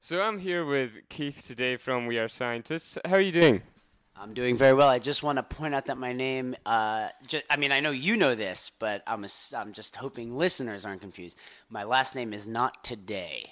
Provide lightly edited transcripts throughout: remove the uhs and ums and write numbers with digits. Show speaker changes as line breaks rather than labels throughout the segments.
So I'm here with Keith today from We Are Scientists. How are you doing?
I'm doing very well. I just want to point out that my name, I know you know this, but I'm just hoping listeners aren't confused. My last name is not Today.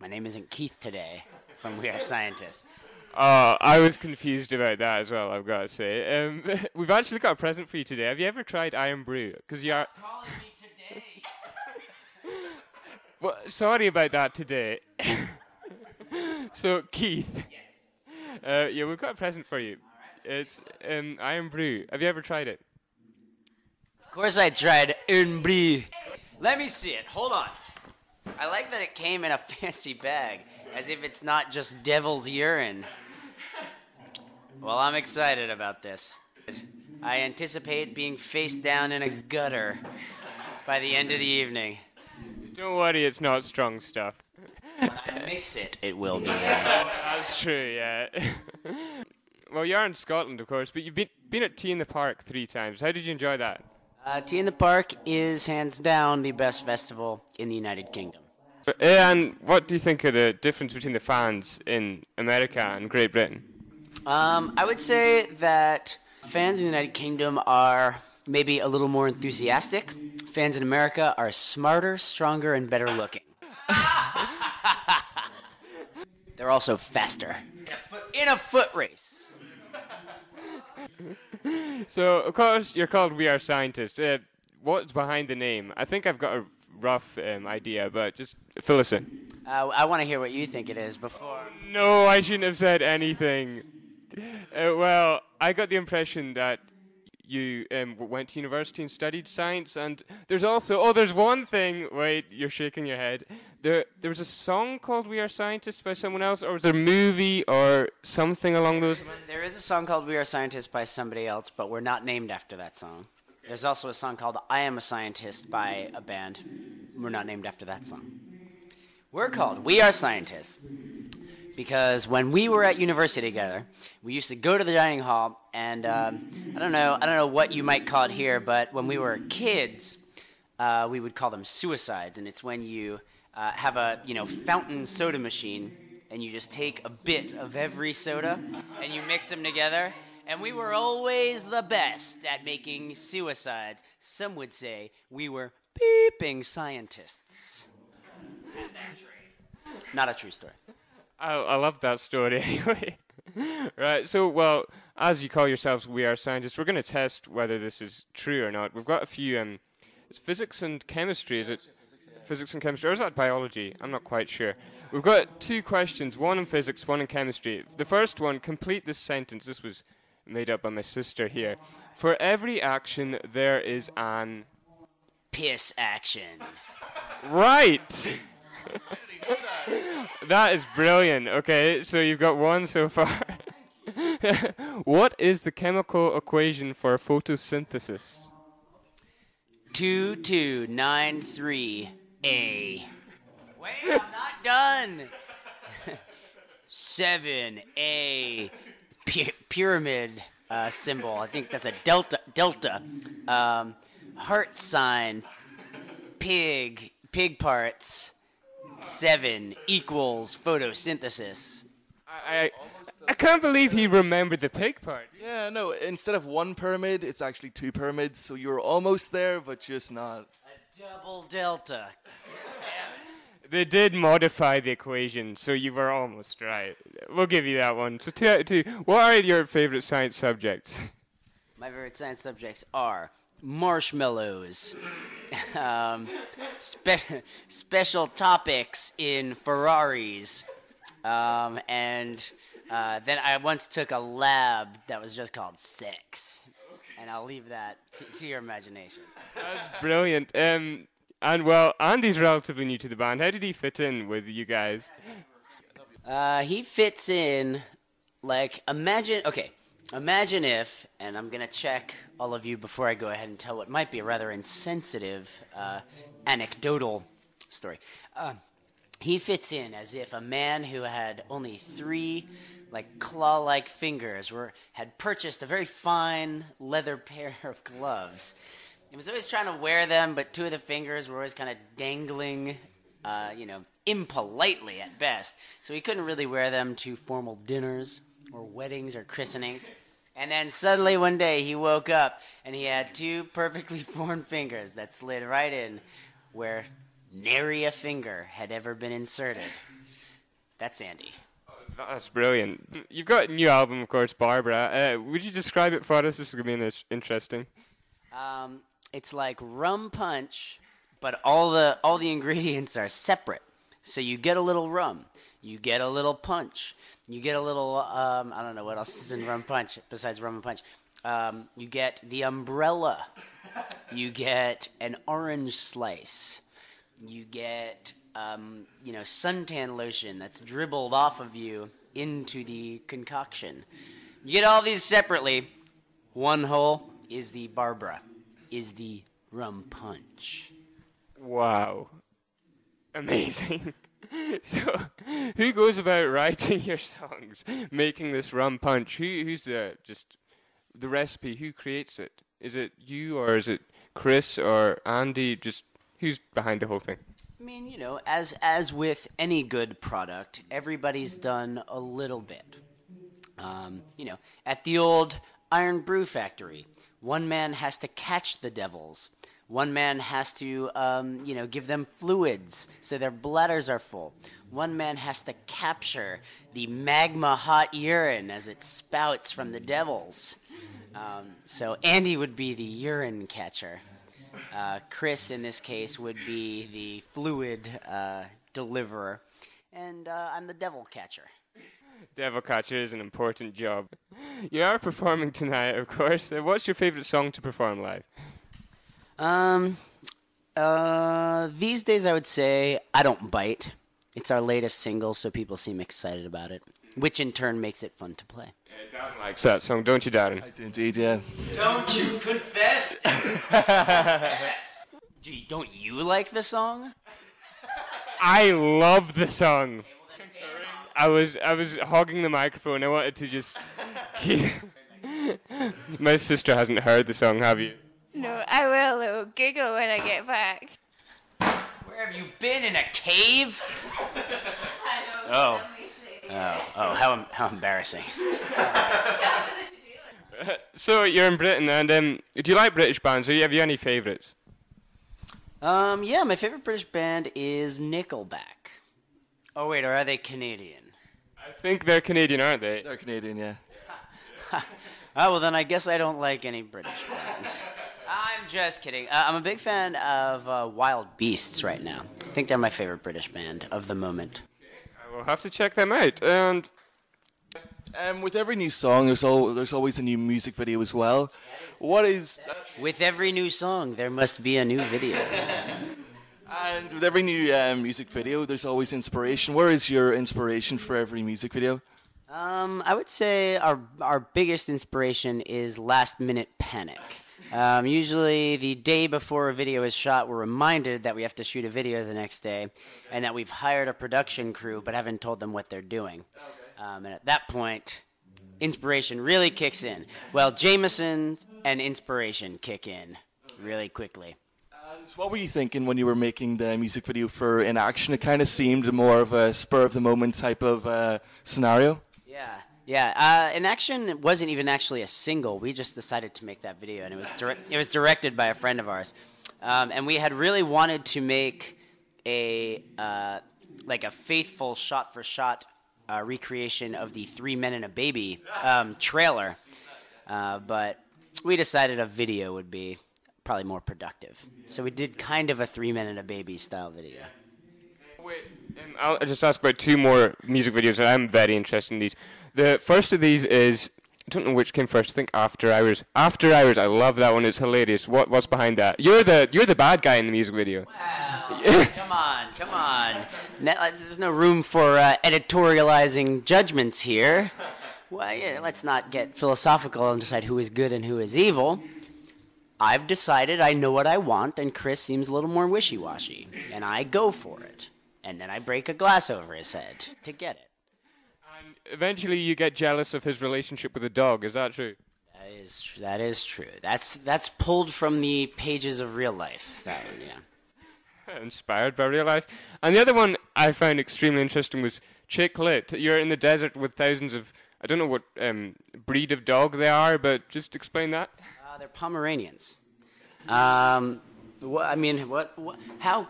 My name isn't Keith Today from We Are Scientists.
I was confused about that as well, I've got to say. We've actually got a present for you today. Have you ever tried Iron Brew? Because you are
calling me Today.
Well, sorry about that today. So, Keith.
Yes.
We've got a present for you. It's Iron Brew. Have you ever tried it?
Of course I tried Iron Brew. Let me see it. Hold on. I like that it came in a fancy bag, as if it's not just devil's urine. Well, I'm excited about this. I anticipate being face down in a gutter by the end of the evening.
Don't worry, it's not strong stuff.
When I mix it, it will be.
That's true, yeah. Well, you're in Scotland, of course, but you've been at Tea in the Park 3 times. How did you enjoy that?
Tea in the Park is hands down the best festival in the United Kingdom.
And what do you think of the difference between the fans in America and Great Britain?
I would say that fans in the United Kingdom are maybe a little more enthusiastic. Fans in America are smarter, stronger, and better looking. They're also faster. In a foot race.
So, of course, you're called We Are Scientists. What's behind the name? I think I've got a rough idea, but just fill us in.
I want to hear what you think it is before.
No, I shouldn't have said anything. Well, I got the impression that you went to university and studied science, and there's also... there's one thing... Wait, you're shaking your head. There was a song called We Are Scientists by someone else, or was there a movie or something along those lines?
There is a song called We Are Scientists by somebody else, but we're not named after that song. There's also a song called I Am a Scientist by a band. We're not named after that song. We're called We Are Scientists because when we were at university together, we used to go to the dining hall, and I don't know what you might call it here, but when we were kids, we would call them suicides, and it's when you have a fountain soda machine, and you just take a bit of every soda, and you mix them together. And we were always the best at making suicides. Some would say we were peeping scientists. Not a true story.
I love that story anyway. Right, so, well, as you call yourselves We Are Scientists, we're going to test whether this is true or not. We've got a few, it's physics and chemistry, is it? Physics and chemistry, or is that biology? I'm not quite sure. We've got 2 questions, one in physics, one in chemistry. The first one, complete this sentence. This was made up by my sister here. For every action, there is an...
piss action.
Right! That is brilliant. Okay, so you've got 1 so far. What is the chemical equation for photosynthesis?
2293A. Wait, I'm not done. 7A. Pyramid symbol. I think that's a delta. Heart sign. Pig parts. 7 equals photosynthesis.
I can't believe he remembered the pig part.
Yeah, no, instead of 1 pyramid, it's actually 2 pyramids, so you were almost there, but just not.
A double delta.
They did modify the equation, so you were almost right. We'll give you that one. So 2 out of 2. What are your favorite science subjects?
My favorite science subjects are marshmallows, special topics in Ferraris, and then I once took a lab that was just called sex, and I'll leave that to your imagination.
That's brilliant. And well, Andy's relatively new to the band. How did he fit in with you guys?
He fits in like, imagine if, and I'm going to check all of you before I go ahead and tell what might be a rather insensitive anecdotal story. He fits in as if a man who had only 3 claw-like fingers had purchased a very fine leather pair of gloves. He was always trying to wear them, but 2 of the fingers were always kind of dangling impolitely at best. So he couldn't really wear them to formal dinners or weddings or christenings. And then suddenly one day he woke up and he had 2 perfectly formed fingers that slid right in where nary a finger had ever been inserted. That's Andy.
That's brilliant. You've got a new album, of course, Barbara. Would you describe it for us? This is going to be interesting.
It's like rum punch, but all the ingredients are separate. So you get a little rum, you get a little punch, you get a little, I don't know what else is in rum punch besides rum and punch. You get the umbrella, you get an orange slice, you get, suntan lotion that's dribbled off of you into the concoction. You get all these separately. One whole is the Barbara, is the rum punch.
Wow. Amazing. So, who goes about writing your songs, making this rum punch? Who's the recipe? Who creates it? Is it you, or is it Chris or Andy? Just who's behind the whole thing?
I mean, as with any good product, everybody's done a little bit. At the old Iron Brew Factory, one man has to catch the devils. One man has to, give them fluids so their bladders are full. One man has to capture the magma-hot urine as it spouts from the devils. So Andy would be the urine catcher. Chris, in this case, would be the fluid deliverer. And I'm the devil catcher.
Devil catcher is an important job. You are performing tonight, of course. What's your favourite song to perform live?
These days I would say I Don't Bite. It's our latest single, so people seem excited about it, which in turn makes it fun to play.
Yeah, Darren likes that song, don't you, Darren?
I do indeed, yeah.
Don't you confess? Confess. Don't you like the song?
I love the song. I was hogging the microphone. I wanted to just keep... My sister hasn't heard the song, have you?
No, I will. It will giggle when I get back.
Where have you been, in a cave?
I
know. How embarrassing.
So you're in Britain, and do you like British bands? Have you any favourites?
Yeah, my favorite British band is Nickelback. Oh wait, or are they Canadian?
I think they're Canadian, aren't they?
They're Canadian, yeah.
Oh, well then I guess I don't like any British bands. I'm just kidding. I'm a big fan of Wild Beasts right now. I think they're my favorite British band of the moment.
I will have to check them out. And
with every new song, there's always a new music video as well.
With every new song, there must be a new video.
And with every new music video, there's always inspiration. Where is your inspiration for every music video?
I would say our biggest inspiration is last-minute panic. Usually the day before a video is shot, we're reminded that we have to shoot a video the next day and that we've hired a production crew but haven't told them what they're doing. And at that point, inspiration really kicks in. Well, Jameson and inspiration kick in really quickly.
So what were you thinking when you were making the music video for In Action? It kind of seemed more of a spur-of-the-moment type of scenario.
Yeah. In Action wasn't even actually a single. We just decided to make that video, and it was directed by a friend of ours. And we had really wanted to make a faithful shot-for-shot recreation of the 3 Men and a Baby trailer. But we decided a video would be probably more productive. So we did kind of a 3 Men and a Baby style video.
Wait, I'll just ask about 2 more music videos, and I'm very interested in these. The first of these is, I don't know which came first, I think After Hours. After Hours, I love that one, it's hilarious. What's behind that? You're the bad guy in the music video.
Wow, come on. There's no room for editorializing judgments here. Well, yeah, let's not get philosophical and decide who is good and who is evil. I've decided I know what I want, and Chris seems a little more wishy-washy, and I go for it. And then I break a glass over his head to get it.
And eventually you get jealous of his relationship with the dog, is that true?
That is true. That's pulled from the pages of real life. That one,
Inspired by real life. And the other one I found extremely interesting was chick lit. You're in the desert with thousands of, I don't know what breed of dog they are, but just explain that.
They're Pomeranians. How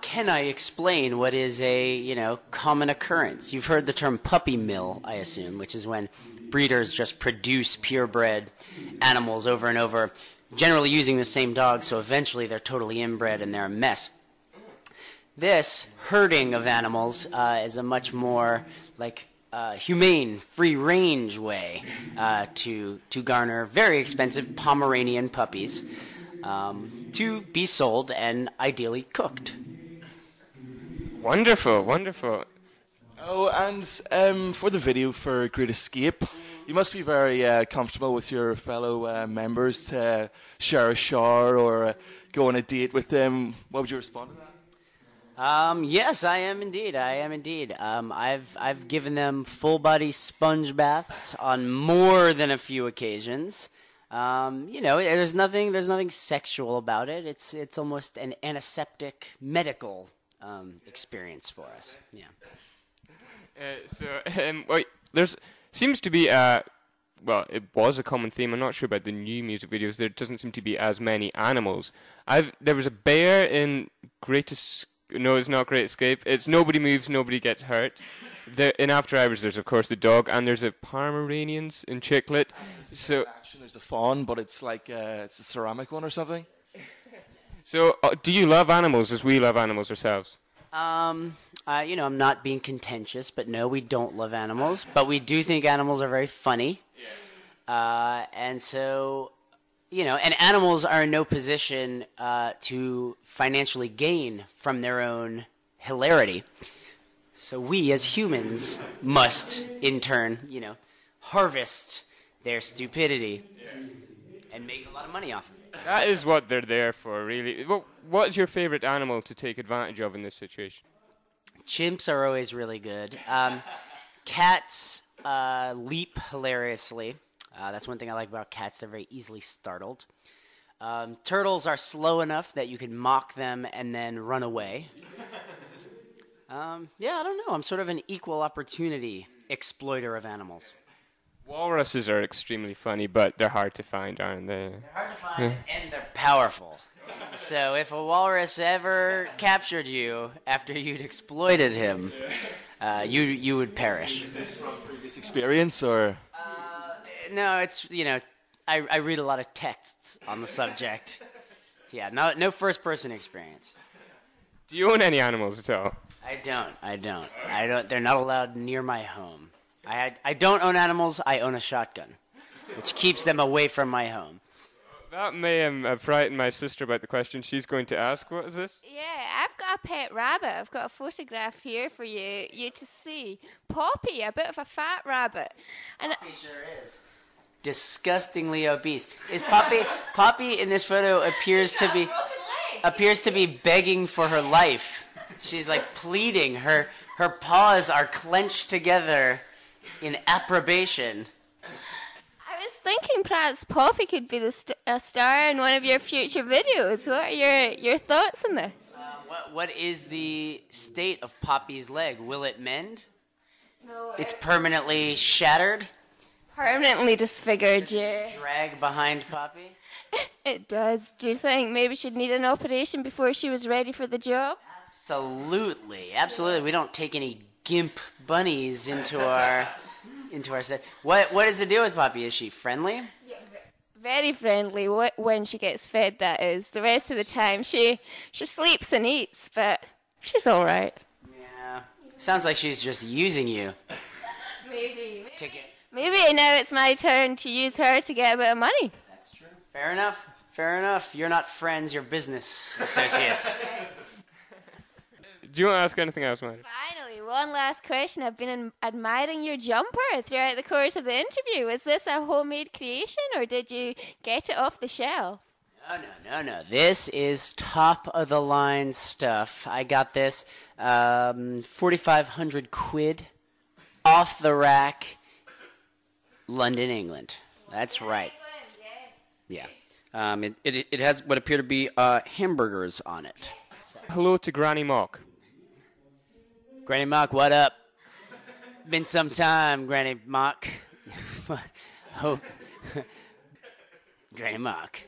can I explain what is a common occurrence? You've heard the term puppy mill, I assume, which is when breeders just produce purebred animals over and over, generally using the same dog, so eventually they're totally inbred and they're a mess. This herding of animals is a much more humane, free-range way to garner very expensive Pomeranian puppies to be sold and ideally cooked.
Wonderful, wonderful.
Oh, and for the video for Great Escape, you must be very comfortable with your fellow members to share a shower or go on a date with them. What would you respond to that?
Yes, I am indeed. I've given them full body sponge baths on more than a few occasions. There's nothing sexual about it. It's almost an antiseptic medical experience for us. Yeah.
There's seems to be it was a common theme. I'm not sure about the new music videos. There doesn't seem to be as many animals. There was a bear in No, it's not Great Escape. It's Nobody Moves, Nobody Gets Hurt. In After Hours, there's, of course, the dog, and there's a Pomeranians in Chicklet. So
there's a fawn, but it's it's a ceramic one or something.
So, do you love animals as we love animals ourselves?
I'm not being contentious, but no, we don't love animals. But we do think animals are very funny. And so... and animals are in no position to financially gain from their own hilarity. So we, as humans, must, in turn, harvest their stupidity and make a lot of money off of it.
That is what they're there for, really. What's your favorite animal to take advantage of in this situation?
Chimps are always really good. Cats leap hilariously. That's one thing I like about cats. They're very easily startled. Turtles are slow enough that you can mock them and then run away. I don't know. I'm sort of an equal opportunity exploiter of animals.
Walruses are extremely funny, but they're hard to find, aren't they?
They're hard to find, and they're powerful. So if a walrus ever captured you after you'd exploited him, you would perish.
Is this from previous experience, or...?
No, it's, I read a lot of texts on the subject. Yeah, no first-person experience.
Do you own any animals at all?
I don't. They're not allowed near my home. I don't own animals. I own a shotgun, which keeps them away from my home.
That may frighten my sister about the question she's going to ask. What is this?
Yeah, I've got a pet rabbit. I've got a photograph here for you to see. Poppy, a bit of a fat rabbit. And
Poppy sure is. Disgustingly obese. Is Poppy in this photo appears to be begging for her life. She's like pleading. Her paws are clenched together in approbation.
I was thinking perhaps Poppy could be a star in one of your future videos. What are your thoughts on this?
What is the state of Poppy's leg? Will it mend?
No.
It's permanently shattered?
Permanently disfigured, yeah.
Drag behind Poppy?
It does. Do you think maybe she'd need an operation before she was ready for the job?
Absolutely. We don't take any gimp bunnies into our set. What is the deal with Poppy? Is she friendly?
Yeah, very friendly when she gets fed, that is. The rest of the time she sleeps and eats, but she's all right.
Yeah. Sounds like she's just using you.
Maybe now it's my turn to use her to get a bit of money.
That's true. Fair enough. You're not friends, you're business associates.
Do you want to ask anything else, Maighread?
Finally, one last question. I've been admiring your jumper throughout the course of the interview. Was this a homemade creation, or did you get it off the shelf?
No. This is top-of-the-line stuff. I got this 4,500 quid off the rack, London, England. That's right.
England, yes.
Yeah. It has what appear to be hamburgers on it.
Hello to Granny Mock.
Granny Mock, what up? Been some time, Granny Mock. Hope. Granny Mock.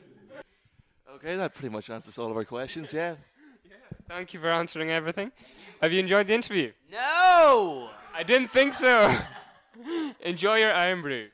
Okay, that pretty much answers all of our questions, yeah.
Thank you for answering everything. Have you enjoyed the interview?
No!
I didn't think so. Enjoy your Iron Brew.